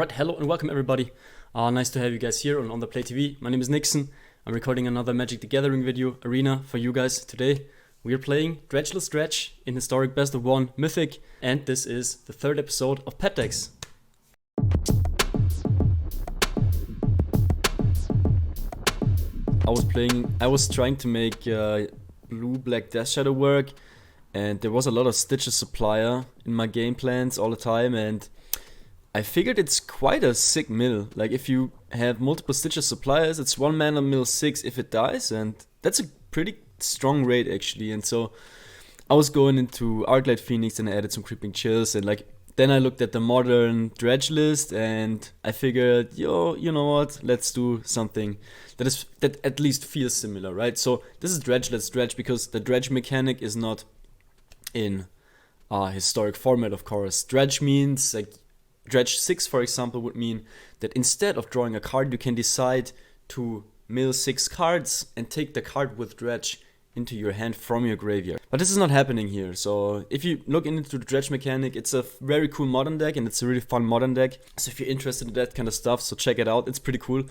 Alright, hello and welcome everybody. Nice to have you guys here on the Play TV. My name is Nixon. I'm recording another Magic the Gathering video arena for you guys today. We are playing Grixis Dredge in Historic Best of 1 Mythic, and this is the third episode of Pet Decks. I was trying to make blue-black Death Shadow work, and there was a lot of Stitches supplier in my game plans all the time, and I figured it's quite a sick mill. Like, if you have multiple Stitches suppliers, it's 1 mana mill 6 if it dies, and that's a pretty strong raid actually. And so I was going into Arclight Phoenix and I added some Creeping Chills, and like then I looked at the modern dredge list and I figured, you know what, let's do something that at least feels similar, right? So this is Dredgeless Dredge because the dredge mechanic is not in historic format, of course. Dredge means, like, Dredge 6, for example, would mean that instead of drawing a card, you can decide to mill 6 cards and take the card with Dredge into your hand from your graveyard. But this is not happening here. So if you look into the Dredge mechanic, it's a very cool modern deck, and it's a really fun modern deck. So if you're interested in that kind of stuff, so check it out. It's pretty cool.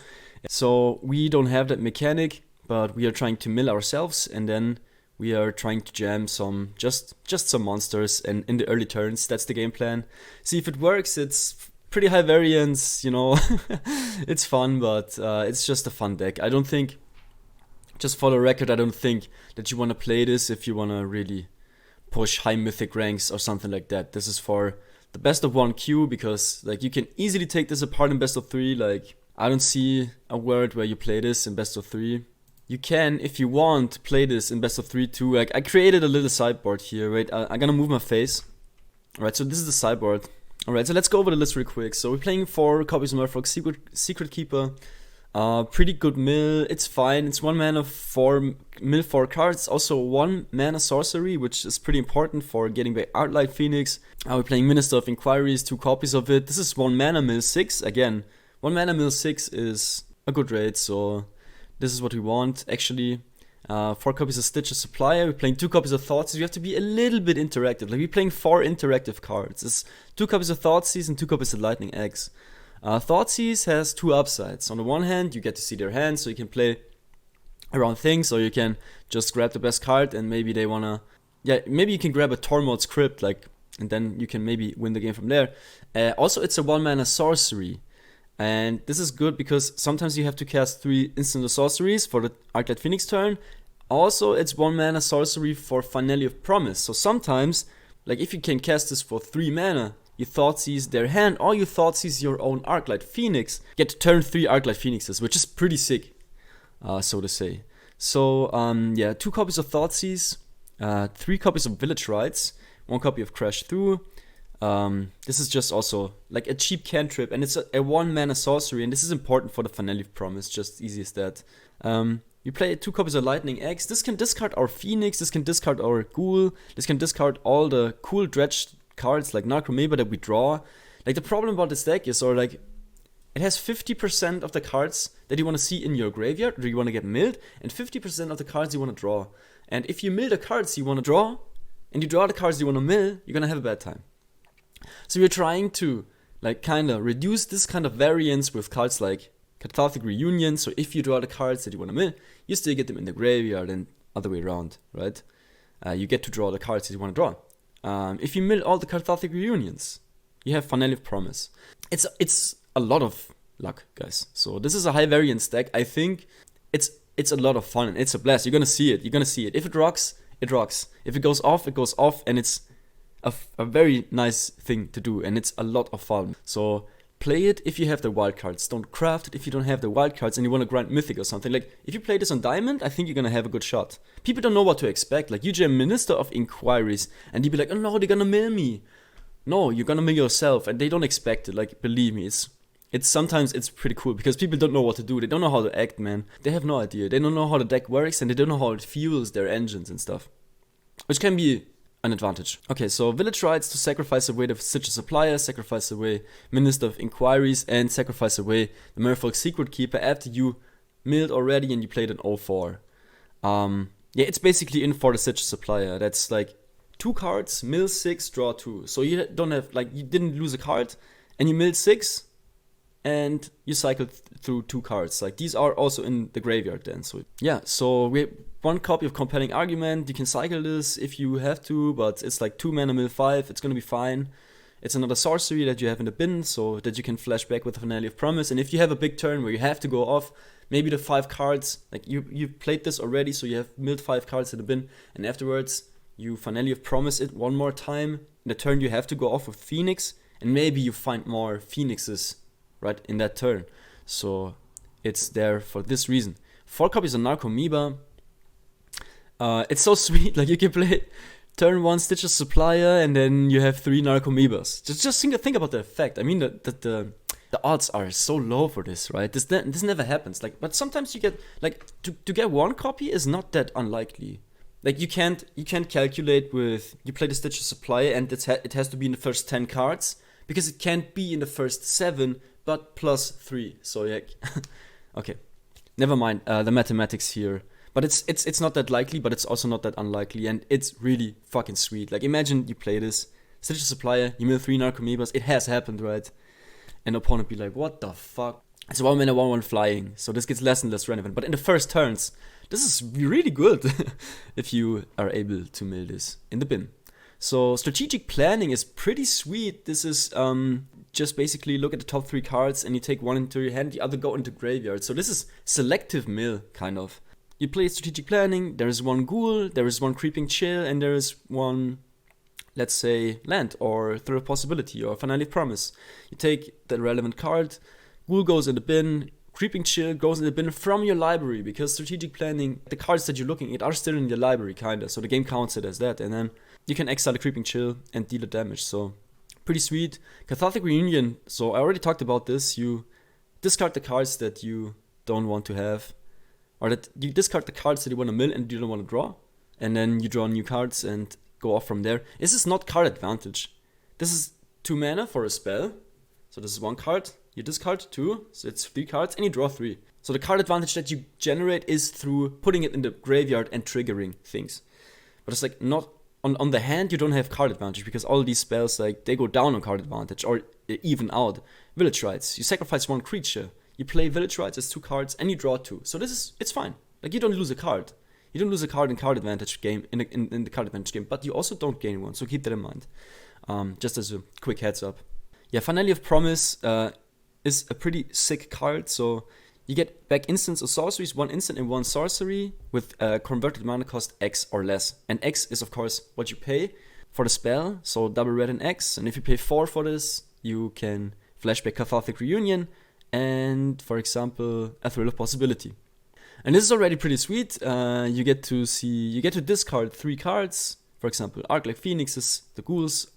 So we don't have that mechanic, but we are trying to mill ourselves, and then we are trying to jam some, just some monsters, and in the early turns, that's the game plan. See if it works. It's pretty high variance, you know. It's fun, but it's just a fun deck. I don't think, just for the record, I don't think that you want to play this if you want to really push high mythic ranks or something like that. This is for the best of 1 queue, because like you can easily take this apart in best of 3. Like, I don't see a world where you play this in best of 3. You can, if you want, play this in best of 3 too. Like, I created a little sideboard here, right? I'm gonna move my face. Alright, so this is the sideboard. Alright, so let's go over the list real quick. So we're playing 4 copies of Merfolk Secret Keeper. Pretty good mill, it's fine. It's 1 mana for mill 4 cards. Also 1 mana sorcery, which is pretty important for getting back Arclight Phoenix. We're playing Minister of Inquiries, 2 copies of it. This is 1 mana mill 6. Again, 1 mana mill 6 is a good raid, so this is what we want, actually. 4 copies of Stitches Supplier. We're playing 2 copies of Thoughtseize. You have to be a little bit interactive. Like, we're playing 4 interactive cards. It's 2 copies of Thoughtseize and 2 copies of Lightning Eggs. Thoughtseize has 2 upsides. On the one hand, you get to see their hand, so you can play around things, or you can just grab the best card and maybe they wanna... Yeah, maybe you can grab a Tormod's Crypt, like, and then you can maybe win the game from there. Also, it's a 1 mana sorcery. And this is good because sometimes you have to cast 3 instant sorceries for the Arclight Phoenix turn. Also, it's 1 mana sorcery for Finale of Promise. So sometimes, like, if you can cast this for 3 mana, you Thoughtseize their hand, or you Thoughtseize your own Arclight Phoenix. Get to turn 3 Arclight Phoenixes, which is pretty sick, so to say. So, yeah, 2 copies of Thoughtseize, 3 copies of Village Rites, 1 copy of Crash Through. This is just also like a cheap cantrip, and it's a 1 mana sorcery, and this is important for the Finale of Promise, just easy as that. You play 2 copies of Lightning Eggs. This can discard our Phoenix, this can discard our Ghoul, this can discard all the cool dredge cards like Narcomeba that we draw. Like, the problem about this deck is, or like, it has 50% of the cards that you want to see in your graveyard, or you want to get milled, and 50% of the cards you want to draw. And if you mill the cards you want to draw, and you draw the cards you want to mill, you're gonna have a bad time. So we're trying to, like, kind of reduce this kind of variance with cards like Cathartic Reunion. So if you draw the cards that you want to mill, you still get them in the graveyard, and other way around, right? You get to draw the cards that you want to draw. If you mill all the Cathartic Reunions, you have Finale of Promise. It's a lot of luck, guys. So this is a high variance deck. I think it's a lot of fun, and it's a blast. You're gonna see it. You're gonna see it. If it rocks, it rocks. If it goes off, it goes off, and it's a very nice thing to do, and it's a lot of fun. So play it if you have the wildcards. Don't craft it if you don't have the wildcards and you want to grind Mythic or something. Like, if you play this on Diamond, I think you're gonna have a good shot. People don't know what to expect. Like, you jam Minister of Inquiries and you be like, oh no, they're gonna mill me. No, you're gonna mill yourself, and they don't expect it. Like, believe me, it's sometimes it's pretty cool because people don't know what to do. They don't know how to act, man. They have no idea. They don't know how the deck works, and they don't know how it fuels their engines and stuff, which can be an advantage. Okay, so Village Rites to sacrifice away the Stitches Supplier, sacrifice away Minister of Inquiries, and sacrifice away the Merfolk Secret Keeper after you milled already and you played an 0-4. Yeah, it's basically in for the Stitches Supplier. That's like 2 cards, mill 6, draw 2. So you don't have, like, you didn't lose a card, and you milled 6, and you cycle through 2 cards. Like, these are also in the graveyard then. So yeah, so we have 1 copy of Compelling Argument. You can cycle this if you have to, but it's like 2 mana mill 5. It's gonna be fine. It's another sorcery that you have in the bin, so that you can flash back with a Finale of Promise. And if you have a big turn where you have to go off, maybe the 5 cards, like you've played this already, so you have milled 5 cards in the bin, and afterwards you Finale of Promise it 1 more time. In the turn you have to go off with Phoenix, and maybe you find more Phoenixes right in that turn. So it's there for this reason. 4 copies of Narcomoeba. It's so sweet. Like, you can play turn 1 Stitcher's Supplier, and then you have 3 Narcomoebas. Just think about the effect. I mean, the odds are so low for this, right? This never happens. Like, but sometimes you get, like, to get 1 copy is not that unlikely. Like, you can't calculate with, you play the Stitcher's Supplier and it has to be in the first 10 cards, because it can't be in the first 7, but plus 3. So yeah, okay, never mind the mathematics here. But it's not that likely, but it's also not that unlikely, and it's really fucking sweet. Like, imagine you play this Stitcher's Supplier, you mill 3 Narcomoebas. It has happened, right? And opponent be like, what the fuck? It's 1 mana 1/1 flying, so this gets less and less relevant. But in the first turns, this is really good if you are able to mill this in the bin. So strategic planning is pretty sweet. This is just basically look at the top 3 cards and you take 1 into your hand, the other go into graveyard. So this is selective mill, kind of. You play strategic planning, there is 1 ghoul, there is 1 creeping chill, and there is 1, let's say, land or third possibility or Finale of Promise. You take the relevant card, ghoul goes in the bin, creeping chill goes in the bin from your library, because strategic planning, the cards that you're looking at are still in your library, kinda, so the game counts it as that, and then you can exile the creeping chill and deal the damage. So pretty sweet. Cathartic Reunion, so I already talked about this. You discard the cards that you don't want to have, or that you discard the cards that you want to mill and you don't want to draw, and then you draw new cards and go off from there. This is not card advantage. This is 2 mana for a spell, so this is 1 card. You discard 2, so it's 3 cards, and you draw 3. So the card advantage that you generate is through putting it in the graveyard and triggering things. But it's like not on the hand, you don't have card advantage, because all these spells, like, they go down on card advantage or even out. Village Rites, you sacrifice 1 creature, you play Village Rites as 2 cards, and you draw 2. So it's fine. Like, you don't lose a card. You don't lose a card in card advantage game in the card advantage game, but you also don't gain 1. So keep that in mind. Just as a quick heads up. Yeah, Finale of Promise is a pretty sick card. So you get back instants or sorceries, 1 instant and 1 sorcery with converted mana cost X or less. And X is, of course, what you pay for the spell. So double red and X. And if you pay 4 for this, you can flashback Cathartic Reunion and, for example, a Thrill of Possibility. And this is already pretty sweet. You get to discard 3 cards, for example, Arc-like Phoenixes, the Ghouls,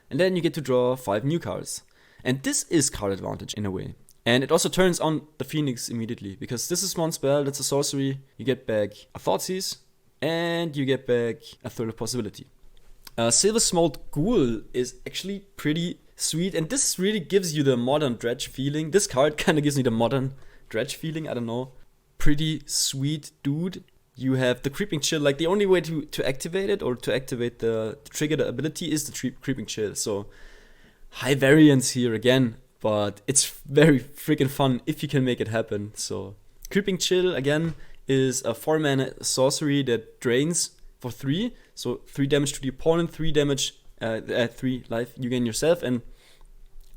and then you get to draw 5 new cards. And this is card advantage in a way. And it also turns on the Phoenix immediately, because this is 1 spell, that's a sorcery. You get back a Thoughtseize, and you get back a Thrill of Possibility. Silver Smolt Ghoul is actually pretty sweet, and this really gives you the modern Dredge feeling. This card kind of gives me the modern Dredge feeling, I don't know. Pretty sweet dude. You have the Creeping Chill, like the only way to activate it, or to activate to trigger the ability, is the Creeping Chill. So high variance here again, but it's very freaking fun if you can make it happen. So Creeping Chill again is a 4 mana sorcery that drains for 3. So 3 damage to the opponent, 3 damage, 3 life you gain yourself, and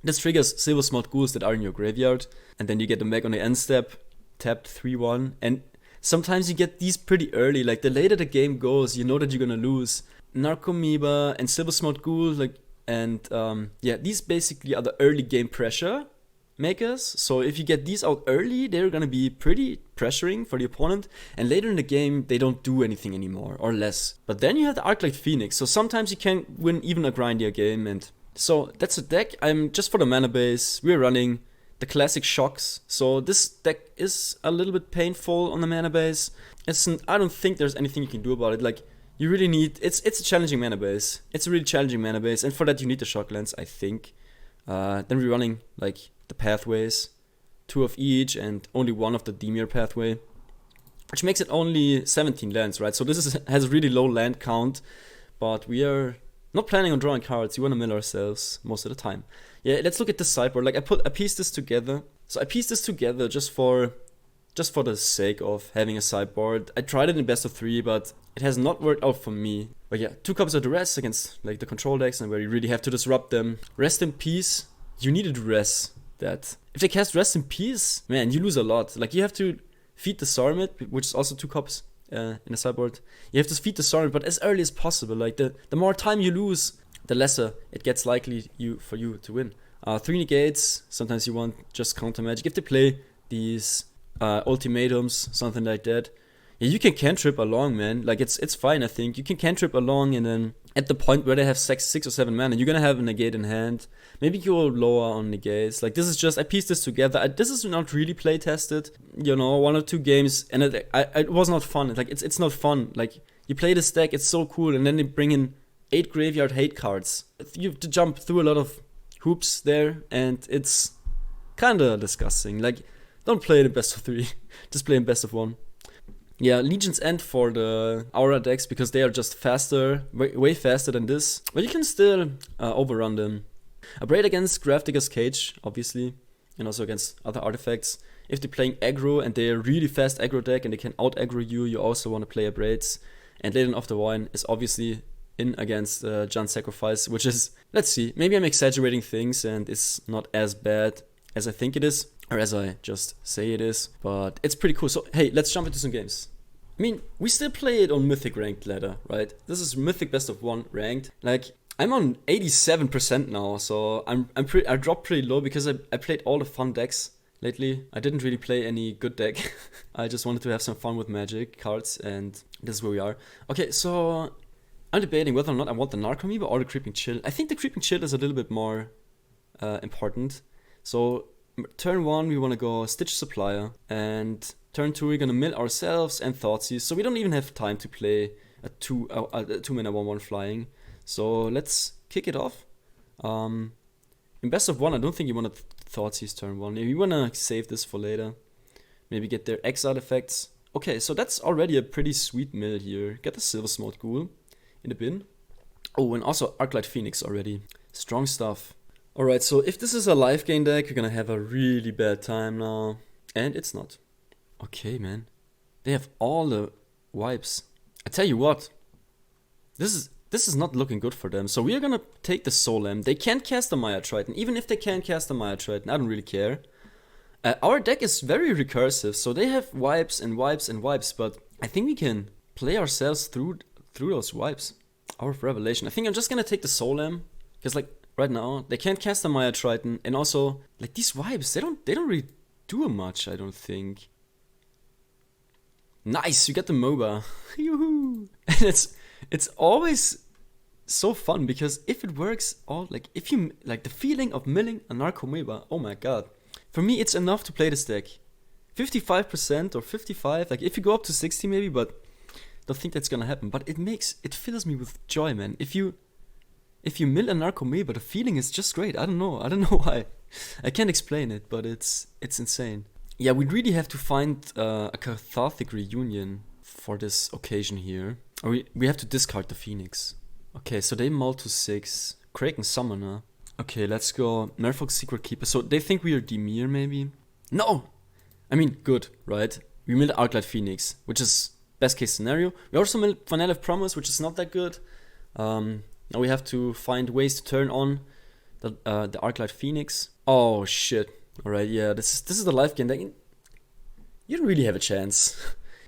this triggers Silver Smolt Ghouls that are in your graveyard, and then you get them back on the end step, tapped 3/1, and sometimes you get these pretty early. Like, the later the game goes, you know that you're gonna lose. Narcomoeba and Silver Smolt Ghoul, like, and yeah, these basically are the early game pressure makers. So if you get these out early, they're gonna be pretty pressuring for the opponent, and later in the game they don't do anything anymore, or less. But then you have the Arc-like Phoenix, so sometimes you can win even a grindier game. And so that's a deck. I'm just for the mana base, we're running the classic shocks. So this deck is a little bit painful on the mana base. I don't think there's anything you can do about it. Like, you really need, it's a challenging mana base. It's a really challenging mana base, and for that you need the shock lands, I think. Then we're running like the pathways, 2 of each, and only 1 of the Dimir pathway, which makes it only 17 lands, right? So this has a really low land count, but we are not planning on drawing cards. We want to mill ourselves most of the time. Yeah, let's look at the sideboard. Like, I pieced this together. So I pieced this together just for the sake of having a sideboard. I tried it in best of 3, but it has not worked out for me. But yeah, 2 copies of the rest against like the control decks and where you really have to disrupt them. Rest in Peace, you needed rest that. If they cast Rest in Peace, man, you lose a lot. Like you have to feed the Saramid, which is also 2 copies in the sideboard. You have to feed the Saramid, but as early as possible. Like the more time you lose, the lesser it gets likely for you to win. 3 negates, sometimes you want just counter magic. If they play these ultimatums, something like that, yeah, you can cantrip along, man. Like it's fine, I think. You can cantrip along, and then at the point where they have 6 or 7 mana, you're gonna have a negate in hand. Maybe go lower on negates. Like this is just, I pieced this together. This is not really play tested. You know, 1 or 2 games, and it was not fun. Like it's not fun. Like you play this deck, it's so cool, and then they bring in 8 graveyard hate cards. You have to jump through a lot of hoops there, and it's kinda disgusting. Like, don't play it in best of 3, just play in best of 1. Yeah, Legion's End for the Aura decks, because they are just faster, way faster than this. But you can still overrun them. A Braid against Grafdigger's Cage, obviously, and also against other artifacts. If they're playing aggro and they're a really fast aggro deck and they can out aggro you, you also want to play a Braids. And Laden of the Wine is obviously in against Jan's Sacrifice, which is, let's see, maybe I'm exaggerating things and it's not as bad as I think it is, or as I just say it is, but it's pretty cool. So hey, let's jump into some games. I mean, we still play it on Mythic ranked ladder, right? This is Mythic best of 1 ranked. Like, I'm on 87% now, so I dropped pretty low because I played all the fun decks lately. I didn't really play any good deck. I just wanted to have some fun with Magic cards, and this is where we are. Okay, so I'm debating whether or not I want the Narcomoeba or the Creeping Chill. I think the Creeping Chill is a little bit more important. So turn 1 we want to go Stitch Supplier, and turn 2 we're gonna mill ourselves and Thoughtseize. So we don't even have time to play a 2 mana 1/1 flying. So let's kick it off. In best of 1 I don't think you want to Thoughtseize turn 1. You want to save this for later. Maybe get their X artifacts. Okay, so that's already a pretty sweet mill here. Get the Silver Smoke Ghoul in the bin. Oh, and also Arclight Phoenix already. Strong stuff. Alright, so if this is a life gain deck, you're gonna have a really bad time now. And it's not. Okay, man. They have all the wipes. I tell you what. This is not looking good for them. So we are gonna take the Soul. They can't cast the Maya Triton. Even if they can cast the Maya Triton, I don't really care. Our deck is very recursive, so they have wipes and wipes and wipes, but I think we can play ourselves through those wipes. Hour of Revelation. I think I'm just gonna take the Soul, because like right now they can't cast the Maya Triton, and also like these wipes, they don't really do much, I don't think. Nice, you get the MOBA. Yoo-hoo! And it's always so fun, because if it works, if you like the feeling of milling a Narcomoeba, oh my god. For me it's enough to play this deck. 55% or 55, like if you go up to 60 maybe, but don't think that's gonna happen. But it fills me with joy, man. If you mill a Narcomoeba, the feeling is just great. I don't know why. I can't explain it, but it's insane. Yeah, we really have to find a cathartic reunion for this occasion here. Or we have to discard the Phoenix. Okay, so they mull to 6. Kraken Summoner. Okay, let's go Merfolk Secret Keeper. So they think we are Dimir, maybe? No! I mean, good, right? We milled Arclight Phoenix, which is best case scenario. We also milled Vanilla Promise, which is not that good. Now we have to find ways to turn on the Arclight Phoenix. Oh shit. Alright, yeah, this is the life game deck. You don't really have a chance,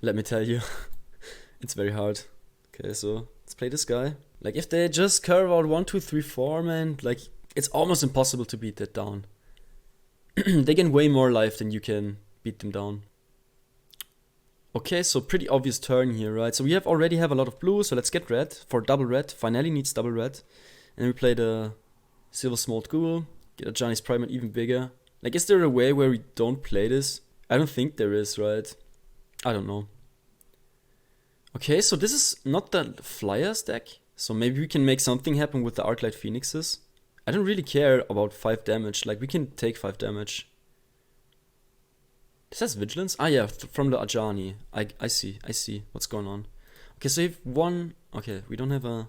let me tell you. It's very hard. Okay, so let's play this guy. Like if they just curve out 1, 2, 3, 4, man, like it's almost impossible to beat that down. They gain way more life than you can beat them down. Okay, so pretty obvious turn here, right? So we already have a lot of blue, so let's get red for double red. Finally needs double red. And we play the Silver Smoke Ghoul, get a Johnny's Primate even bigger. Like, is there a way where we don't play this? I don't think there is, right? I don't know. Okay, so this is not the Flyers deck. So maybe we can make something happen with the Arclight Phoenixes. I don't really care about 5 damage. Like, we can take 5 damage. This has Vigilance? Ah, yeah, from the Ajani. I see what's going on. Okay, so if one... Okay, we don't have a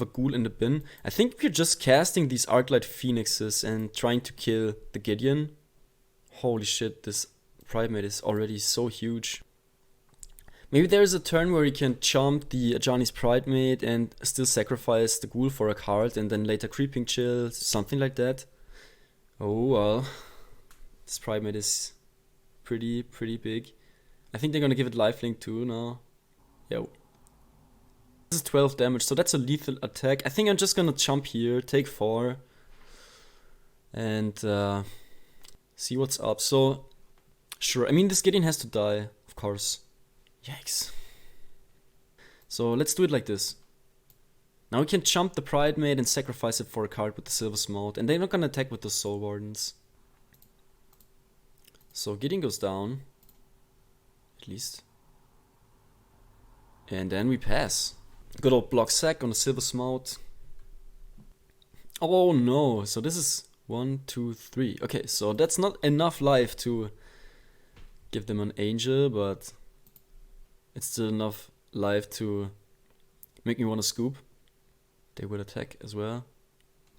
ghoul in the bin. I think we're just casting these Arclight Phoenixes and trying to kill the Gideon. Holy shit, this Primate is already so huge. Maybe there is a turn where you can chomp the Ajani's Primate and still sacrifice the Ghoul for a card and then later Creeping Chill, something like that. Oh well. This Primate is pretty big. I think they're gonna give it lifelink too now. Yo. This is 12 damage, so that's a lethal attack. I think I'm just gonna jump here, take 4. And see what's up. So, sure, I mean this Gideon has to die, of course. Yikes. So let's do it like this. Now we can jump the Primate and sacrifice it for a card with the Silver Smote. And they're not gonna attack with the Soul Wardens. So Gideon goes down. At least. And then we pass. Good old block sack on the Silver Smote. Oh no, so this is 1, 2, 3. Okay, so that's not enough life to give them an Angel, but it's still enough life to make me want to scoop. They will attack as well.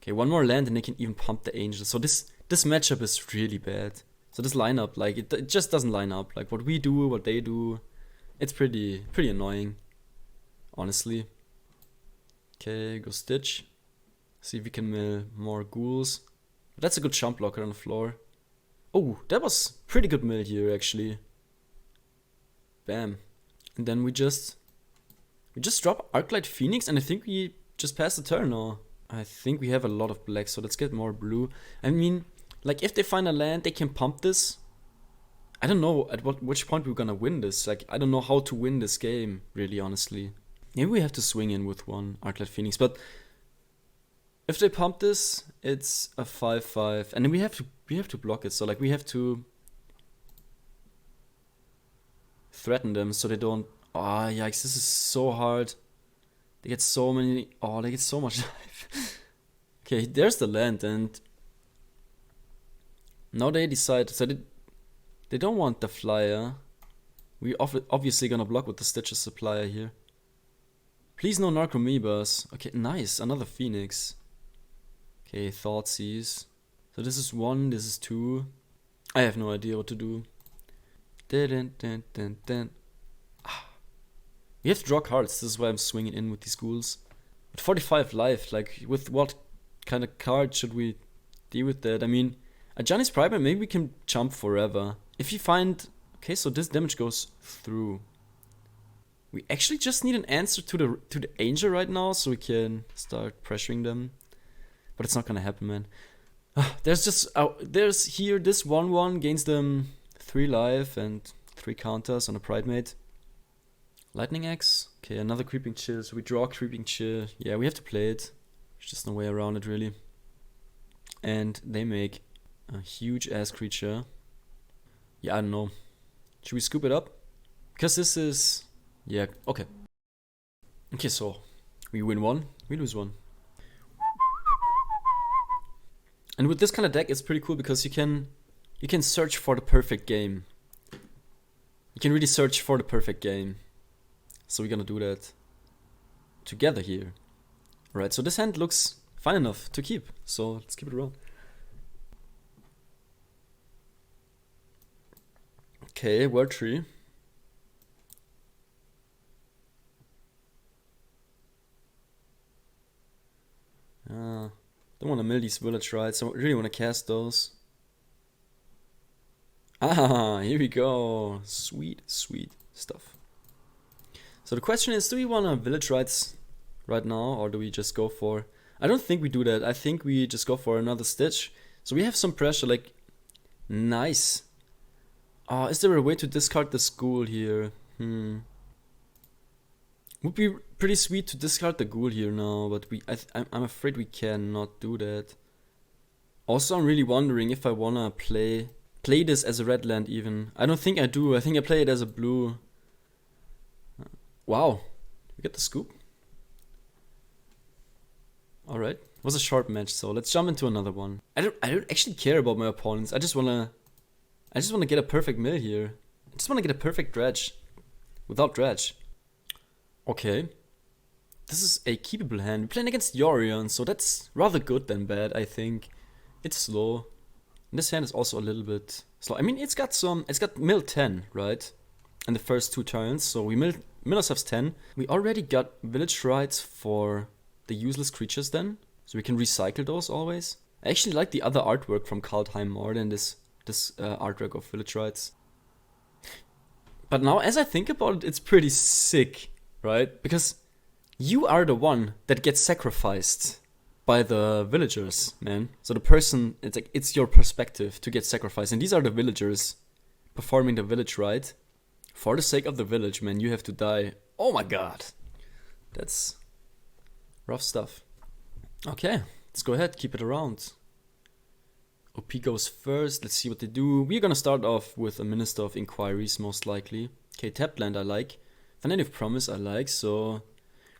Okay, one more land and they can even pump the Angel. So this matchup is really bad. So this lineup, like it just doesn't line up. Like what we do, what they do, it's pretty annoying, honestly. Okay, go Stitch. See if we can mill more ghouls. But that's a good jump blocker on the floor. Oh, that was pretty good mill here actually. Bam. And then we just drop Arclight Phoenix and I think we just pass the turn now. I think we have a lot of black, so let's get more blue. I mean, like if they find a land, they can pump this. I don't know at which point we're gonna win this. Like I don't know how to win this game, really, honestly. Maybe we have to swing in with one Arclight Phoenix, but if they pump this, it's a 5/5, and then we have to block it. So like we have to threaten them so they don't. Oh yikes! This is so hard. They get so many. Oh, they get so much life. Okay, there's the land, and now they decide. So they don't want the flyer. We obviously gonna block with the Stitches supplier here. Please no Narcomoebas. Okay, nice. Another Phoenix. Okay, Thoughtseize. So this is 1, this is 2. I have no idea what to do. We have to draw cards. This is why I'm swinging in with these ghouls. But 45 life, like with what kind of card should we deal with that? I mean, Ajani's Primate, maybe we can jump forever. If you find... Okay, so this damage goes through. We actually just need an answer to the Angel right now so we can start pressuring them. But it's not gonna happen, man. There's just... there's here, this 1/1 gains them 3 life and 3 counters on a Primate. Lightning Axe. Okay, another Creeping Chill. So we draw Creeping Chill. Yeah, we have to play it. There's just no way around it, really. And they make a huge ass creature. Yeah, I don't know. Should we scoop it up? Because this is... Yeah, okay. Okay, so we win 1, we lose 1. And with this kind of deck, it's pretty cool because you can search for the perfect game. You can really search for the perfect game. So we're gonna do that together here. Alright, so this hand looks fine enough to keep. So let's keep it around. Okay, Word Tree. Don't want to mill these Village Rites. I really want to cast those. Ah, here we go. Sweet, sweet stuff. So the question is, do we want to Village Rites right now, or do we just go for... I don't think we do that. I think we just go for another Stitch. So we have some pressure, like... Nice. Oh, is there a way to discard the School here? Would be pretty sweet to discard the Ghoul here now, but I'm afraid we cannot do that. Also, I'm really wondering if I wanna play this as a red land even. I don't think I do. I think I play it as a blue. Wow, we get the scoop. All right, it was a short match, so let's jump into another one. I don't actually care about my opponents. I just wanna get a perfect mill here. I just wanna get a perfect dredge without dredge. Okay, this is a keepable hand. We're playing against Yorion, so that's rather good than bad, I think. It's slow. And this hand is also a little bit So I mean, it's got mill 10, right? In the first 2 turns, so we mill ourselves 10. We already got village rights for the useless creatures then, so we can recycle those always. I actually like the other artwork from Kaldheim more than this artwork of village rights. But now, as I think about it, it's pretty sick, right? Because you are the one that gets sacrificed by the villagers, man. So the person, it's your perspective to get sacrificed. And these are the villagers performing the village rite. For the sake of the village, man, you have to die. Oh my god. That's rough stuff. Okay, let's go ahead, keep it around. OP goes first, let's see what they do. We're gonna start off with a Minister of Inquiries, most likely. Okay, tapped land I like. Fanatic Promise I like, so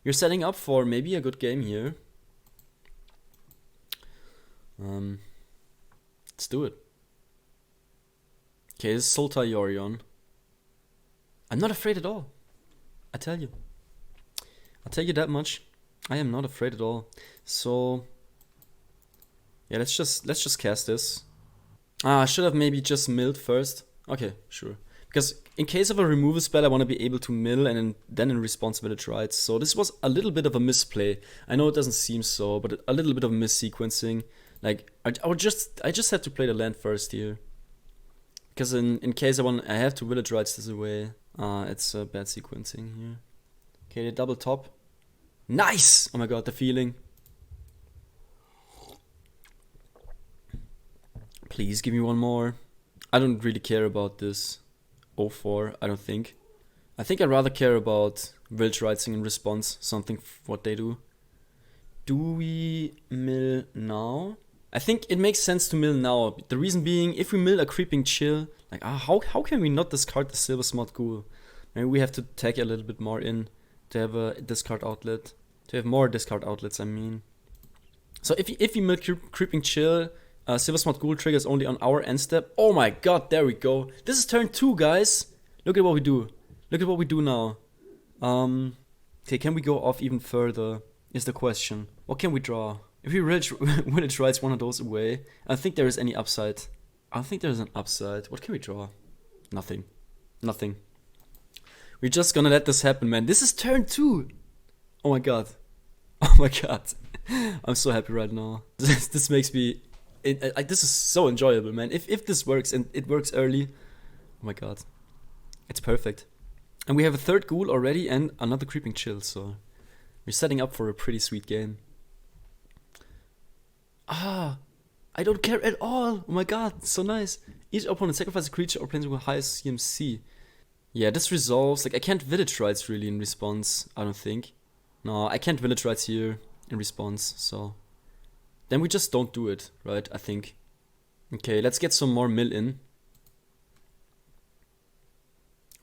we're setting up for maybe a good game here. Let's do it. Okay, this is Sultai Yorion. I'm not afraid at all. I tell you. I'll tell you that much. I am not afraid at all. So yeah, let's just cast this. I should have maybe just milled first. Okay, sure. Because in case of a removal spell, I want to be able to mill and then in response village rights. So this was a little bit of a misplay. I know it doesn't seem so, but a little bit of mis-sequencing. Like I just had to play the land first here. Because in case I have to village rights this away. It's a bad sequencing here. Okay, the double top. Nice! Oh my god, the feeling. Please give me one more. I don't really care about this 0-4, I don't think. I think I'd rather care about village righting in response, something what they do. Do we mill now? I think it makes sense to mill now. The reason being, if we mill a creeping chill, like how can we not discard the silver smart ghoul? Maybe we have to tag a little bit more in to have a discard outlet. To have more discard outlets, I mean. So if we mill creeping chill, silver smart ghoul triggers only on our end step. Oh my god, there we go. This is turn 2, guys. Look at what we do. Look at what we do now. Okay, can we go off even further? Is the question. What can we draw? If we village rights one of those away, I don't think there is any upside. I don't think there's an upside. What can we draw? Nothing. Nothing. We're just gonna let this happen, man. This is turn 2. Oh my god. Oh my god. I'm so happy right now. This makes me... this is so enjoyable, man. If this works, and it works early... Oh my god. It's perfect. And we have a third ghoul already and another creeping chill, so... We're setting up for a pretty sweet game. I don't care at all. Oh my god, so nice. Each opponent sacrifices a creature or planes with highest CMC. Yeah, this resolves. Like, I can't village rights really in response, I don't think. No, I can't village rights here in response, so... Then we just don't do it, right? I think. Okay, let's get some more mill in.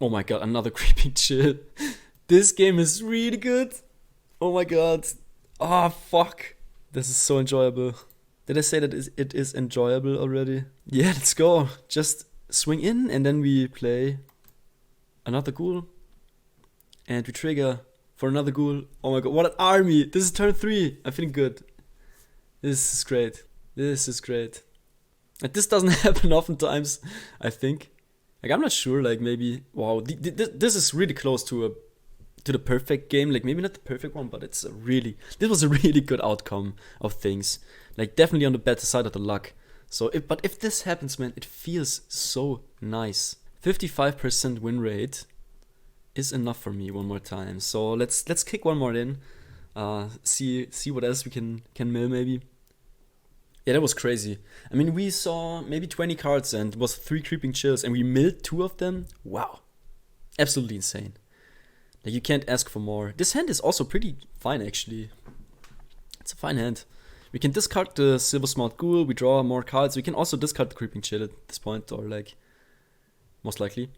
Oh my god, another creeping chill. This game is really good. Oh my god. Ah, fuck. This is so enjoyable. Did I say that it is enjoyable already? Yeah, let's go. Just swing in and then we play another ghoul. And we trigger for another ghoul. Oh my god, what an army. This is turn 3. I'm feeling good. This is great. This is great. And this doesn't happen oftentimes, I think. Like, I'm not sure, like, maybe... Wow, this is really close to the perfect game. Like, maybe not the perfect one, but it's a really... This was a really good outcome of things. Like, definitely on the better side of the luck. So, if this happens, man, it feels so nice. 55% win rate is enough for me one more time. So, let's kick one more in. See what else we can mill, maybe. Yeah, that was crazy. I mean, we saw maybe 20 cards and it was 3 creeping chills and we milled 2 of them. Wow. Absolutely insane. Like, you can't ask for more. This hand is also pretty fine, actually. It's a fine hand. We can discard the Silver Smart Ghoul, we draw more cards. We can also discard the creeping chill at this point, or like, most likely.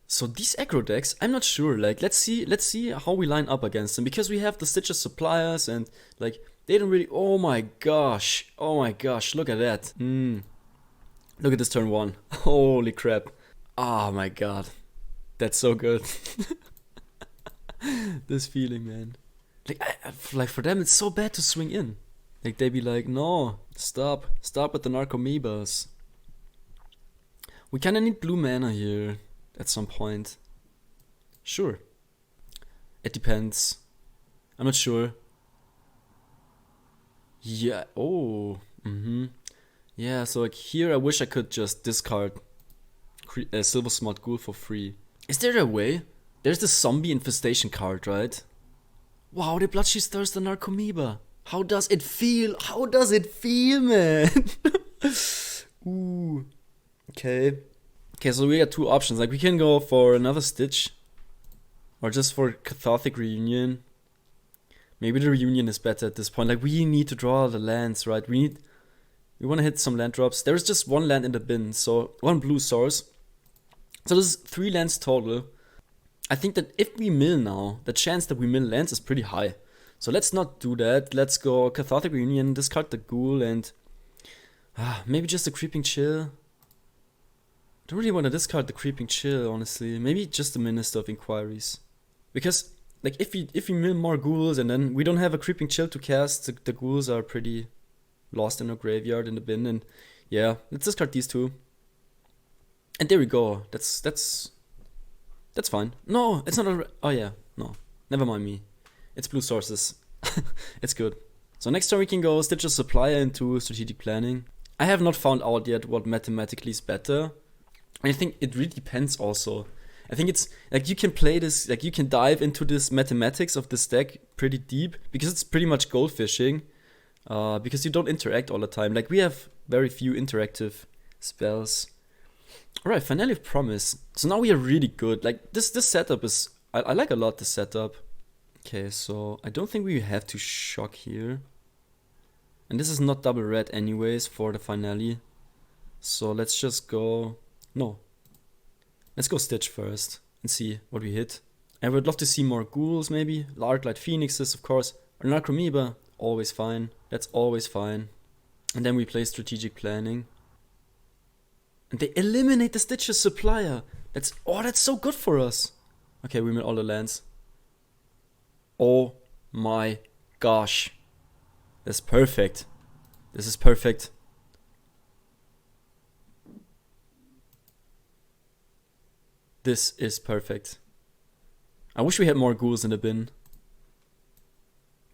So these aggro decks, I'm not sure. Like, let's see how we line up against them. Because we have the Stitches suppliers and like... They don't really... Oh my gosh. Oh my gosh. Look at that. Look at this turn 1. Holy crap. Oh my god. That's so good. This feeling, man. Like for them, it's so bad to swing in. Like, they be like, no. Stop. Stop with the narcomoebas. We kinda need blue mana here at some point. Sure. It depends. I'm not sure. Yeah, oh. Yeah, so like here I wish I could just discard Silver Smart Ghoul for free. Is there a way? There's the zombie infestation card, right? Wow, the Blood She Stirs the Narcomoeba. How does it feel? How does it feel, man? Ooh. Okay. Okay, so we got two options. Like we can go for another Stitch. Or just for Cathartic Reunion. Maybe the Reunion is better at this point. Like we need to draw the lands, right? We want to hit some land drops. There is just one land in the bin, so one blue source. So this is 3 lands total. I think that if we mill now, the chance that we mill lands is pretty high. So let's not do that. Let's go Cathartic Reunion, discard the Ghoul, and maybe just a Creeping Chill. I don't really want to discard the Creeping Chill, honestly. Maybe just the Minister of Inquiries. Because like if we mill more Ghouls and then we don't have a Creeping Chill to cast, the Ghouls are pretty lost in our graveyard in the bin, and yeah, let's discard these 2. And there we go. That's fine. No, it's not a... Oh yeah, no. Never mind me. It's blue sources. It's good. So next turn we can go Stitch a Supplier into Strategic Planning. I have not found out yet what mathematically is better. I think it really depends also. I think it's like you can play this, like you can dive into this mathematics of this deck pretty deep because it's pretty much gold fishing. Because you don't interact all the time. Like we have very few interactive spells. Alright, Finale of Promise. So now we are really good. Like this setup is, I like a lot this setup. Okay, so I don't think we have to shock here. And this is not double red anyways for the finale. So let's just go, no. Let's go Stitch first and see what we hit. I would love to see more Ghouls maybe. Arclight Phoenixes of course. Or Narcomoeba, always fine. That's always fine. And then we play Strategic Planning. And they eliminate the Stitch's Supplier. That's so good for us. Okay, we made all the lands. Oh my gosh. That's perfect. This is perfect. This is perfect. I wish we had more Ghouls in the bin.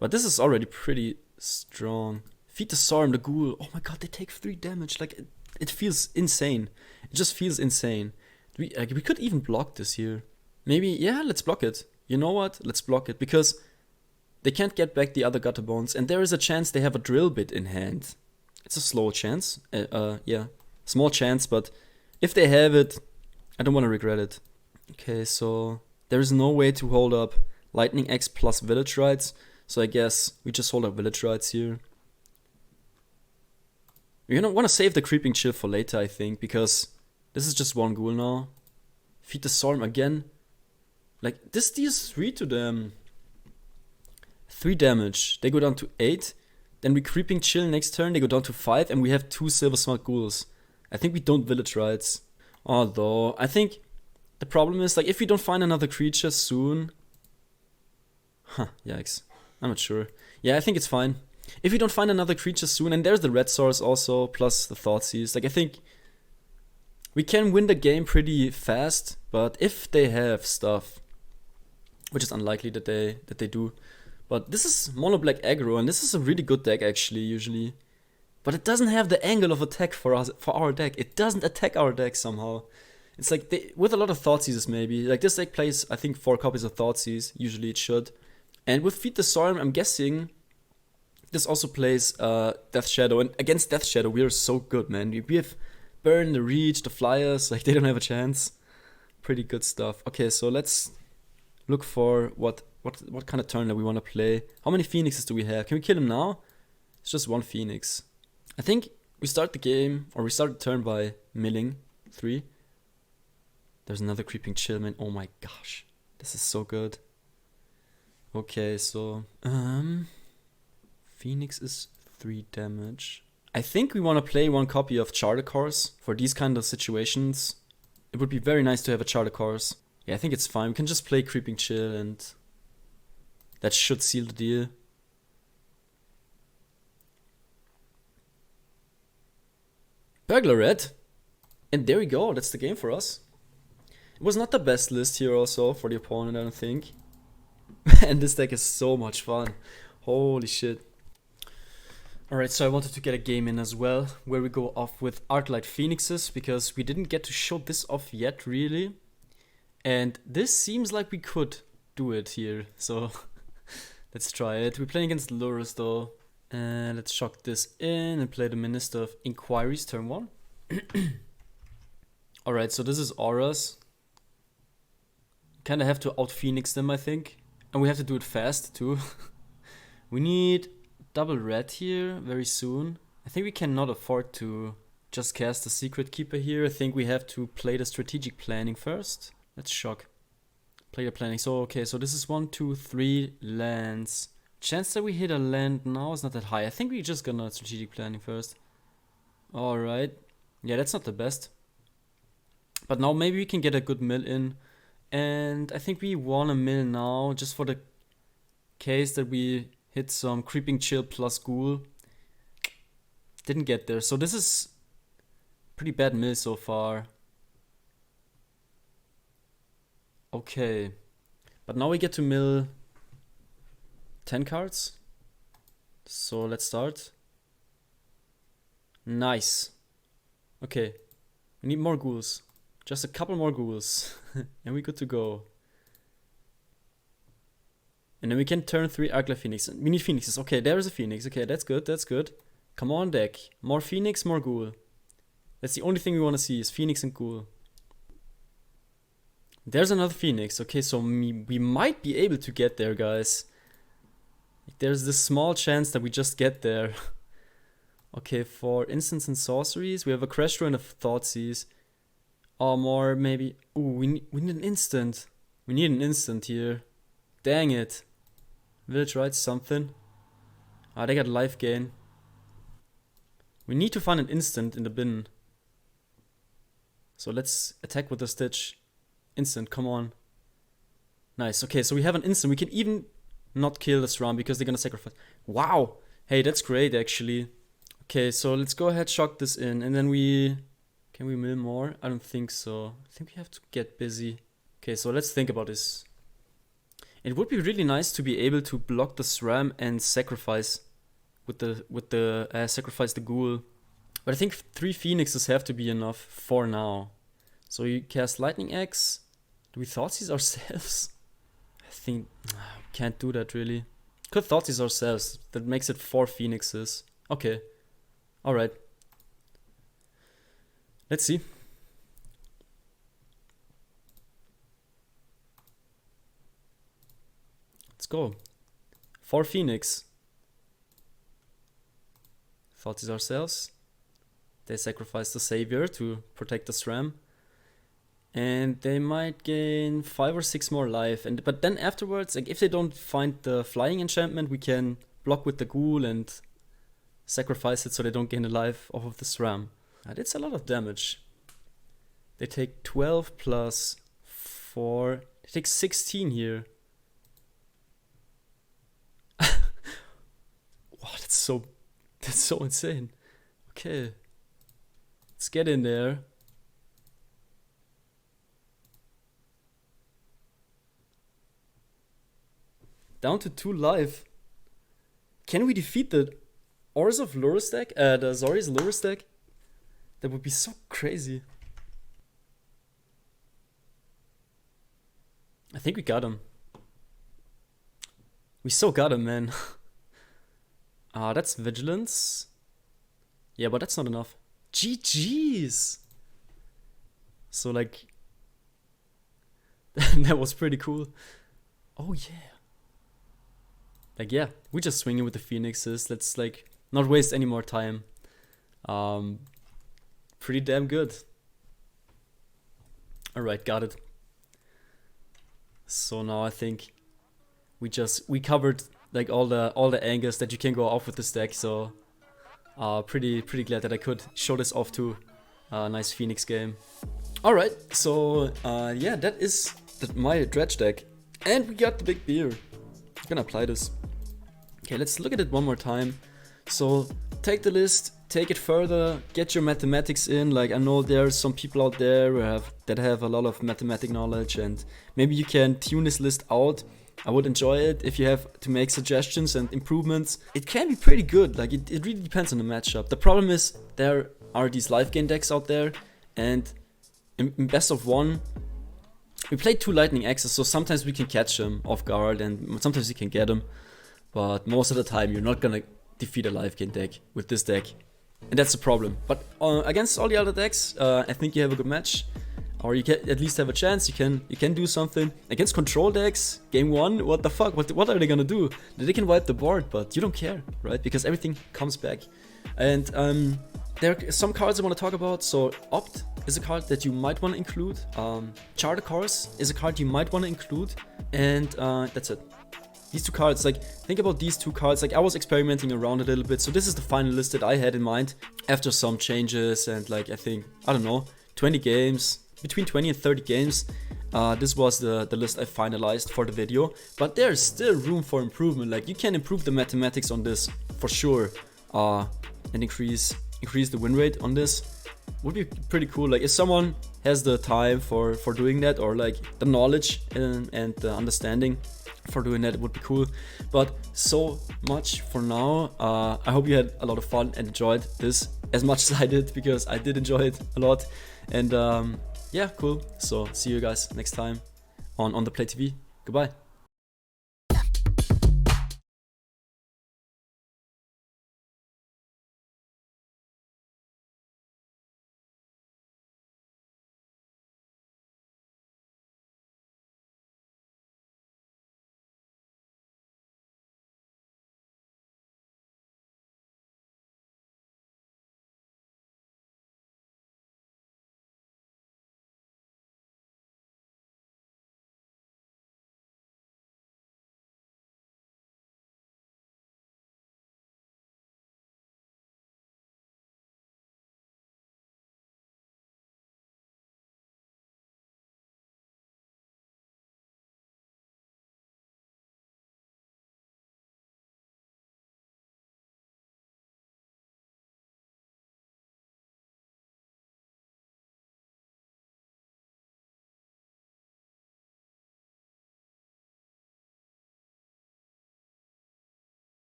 But this is already pretty strong. Feed the Storm, the Ghoul. Oh my god, they take 3 damage. Like, it feels insane. It just feels insane. We could even block this here. Maybe, yeah, let's block it. You know what? Let's block it. Because they can't get back the other Gutter Bones. And there is a chance they have a Drill Bit in hand. It's a slow chance. Yeah, small chance. But if they have it, I don't want to regret it. Okay, so there is no way to hold up Lightning X plus Village Rites. So I guess we just hold up Village Rites here. We're gonna want to save the Creeping Chill for later, I think, because this is just one Ghoul now. Feed the Storm again. Like, this deals 3 to them. 3 damage. They go down to 8. Then we Creeping Chill next turn. They go down to 5. And we have 2 Silver Smart Ghouls. I think we don't Village Rites. Although, I think the problem is, like, if we don't find another creature soon... yikes. I'm not sure. Yeah, I think it's fine. If we don't find another creature soon, and there's the red source also, plus the Thoughtseize, like I think we can win the game pretty fast, but if they have stuff, which is unlikely that they do, but this is mono black aggro, and this is a really good deck actually, usually. But it doesn't have the angle of attack for our deck. It doesn't attack our deck somehow. It's like, with a lot of Thoughtseizes maybe, like this deck plays, I think, 4 copies of Thoughtseize, usually it should. And with Feed the Storm, I'm guessing this also plays Death Shadow, and against Death Shadow we are so good, man. We have Burn, the Reach, the Flyers, like they don't have a chance. Pretty good stuff. Okay, so let's look for what kind of turn that we want to play. How many Phoenixes do we have? Can we kill him now? It's just 1 Phoenix. I think we start the game, or we start the turn by milling 3. There's another Creeping Chill, man. Oh my gosh. This is so good. Okay, so Phoenix is 3 damage. I think we want to play 1 copy of Charter Course for these kind of situations. It would be very nice to have a Charter Course. Yeah, I think it's fine. We can just play Creeping Chill and that should seal the deal. Burglar Red? And there we go, that's the game for us. It was not the best list here also for the opponent, I don't think. And this deck is so much fun. Holy shit. Alright, so I wanted to get a game in as well, where we go off with Arclight Phoenixes, because we didn't get to show this off yet, really. And this seems like we could do it here, so let's try it. We're playing against Lurus though. And let's chuck this in and play the Minister of Inquiries turn 1. Alright, so this is auras. Kinda have to out-Phoenix them, I think. And we have to do it fast too. We need double red here very soon. I think we cannot afford to just cast the Secret Keeper here. I think we have to play the strategic planning first. Let's shock. Play the planning. So okay, so this is 1, 2, 3 lands. Chance that we hit a land now is not that high. I think we're just gonna strategic planning first. Alright. Yeah, that's not the best. But now maybe we can get a good mill in. And I think we want a mill now, just for the case that we hit some Creeping Chill plus Ghoul. Didn't get there. So this is pretty bad mill so far. Okay. But now we get to mill 10 cards. So let's start. Nice. Okay. We need more ghouls. Just a couple more ghouls. And we're good to go. And then we can turn 3 Arclight Phoenix. We need Phoenixes. Okay, there's a Phoenix. Okay, that's good, that's good. Come on, deck. More Phoenix, more Ghoul. That's the only thing we want to see is Phoenix and Ghoul. There's another Phoenix. Okay, so we might be able to get there, guys. There's this small chance that we just get there. Okay, for instants and sorceries, we have a Crash Through and a Thoughtseize. Or more, maybe. Ooh, we need an instant. We need an instant here. Dang it. Village Rites something. Ah, they got life gain. We need to find an instant in the bin. So let's attack with the Stitch. Instant, come on. Nice, okay, so we have an instant. We can even not kill this round because they're gonna sacrifice. Wow! Hey, that's great actually. Okay, so let's go ahead, shock this in, and then we... Can we mill more? I don't think so. I think we have to get busy. Okay, so let's think about this. It would be really nice to be able to block the SRAM and sacrifice sacrifice the Ghoul. But I think 3 Phoenixes have to be enough for now. So you cast Lightning Axe. Do we Thoughtseize ourselves? I think we can't do that really. Could Thoughtseize ourselves. That makes it 4 Phoenixes. Okay. Alright. Let's see. Let's go. 4 Phoenix. Thoughtseize ourselves. They sacrifice the Savior to protect the SRAM. And they might gain 5 or 6 more life. But then afterwards, like if they don't find the flying enchantment, we can block with the Ghoul and sacrifice it so they don't gain a life off of the SRAM. That's a lot of damage. They take 12 plus 4. They take 16 here. Wow, that's so insane. Okay. Let's get in there. Down to 2 life. Can we defeat the Auras of Lurus deck? The Zori's Lurus deck? That would be so crazy. I think we got him. We so got him, man. That's Vigilance. Yeah, but that's not enough. GG's! So, like... that was pretty cool. Oh, yeah. Like, yeah, we just swing in with the Phoenixes. Let's, like, not waste any more time. Pretty damn good. Alright, got it. So now I think we covered like all the angles that you can go off with this deck, so pretty glad that I could show this off to a nice Phoenix game. Alright, so yeah, that is my Dredge deck. And we got the big beer. I'm gonna apply this. Okay, let's look at it one more time. So take the list, take it further, get your mathematics in. Like, I know there's some people out there that have a lot of mathematic knowledge, and maybe you can tune this list out. I would enjoy it if you have to make suggestions and improvements. It can be pretty good, like it really depends on the matchup. The problem is there are these life gain decks out there, and in best of one, we played 2 lightning axes, so sometimes we can catch them off guard and sometimes we can get them. But most of the time you're not gonna defeat a life gain deck with this deck. And that's the problem. But against all the other decks, I think you have a good match. Or you can at least have a chance, you can do something. Against control decks, game 1, what the fuck, what are they gonna do? They can wipe the board, but you don't care, right? Because everything comes back. And there are some cards I want to talk about. So Opt is a card that you might want to include. Charter Course is a card you might want to include. And that's it. These 2 cards, like, think about these 2 cards. Like, I was experimenting around a little bit, so this is the final list that I had in mind after some changes and, like, I think, I don't know, 20 games, between 20 and 30 games. This was the list I finalized for the video, but there's still room for improvement. Like, you can improve the mathematics on this for sure, and increase the win rate on this. Would be pretty cool. Like, if someone has the time for doing that, or like the knowledge and the understanding for doing that, it would be cool. But so much for now. I hope you had a lot of fun and enjoyed this as much as I did, because I did enjoy it a lot. And yeah, cool. So see you guys next time on The Play TV. Goodbye.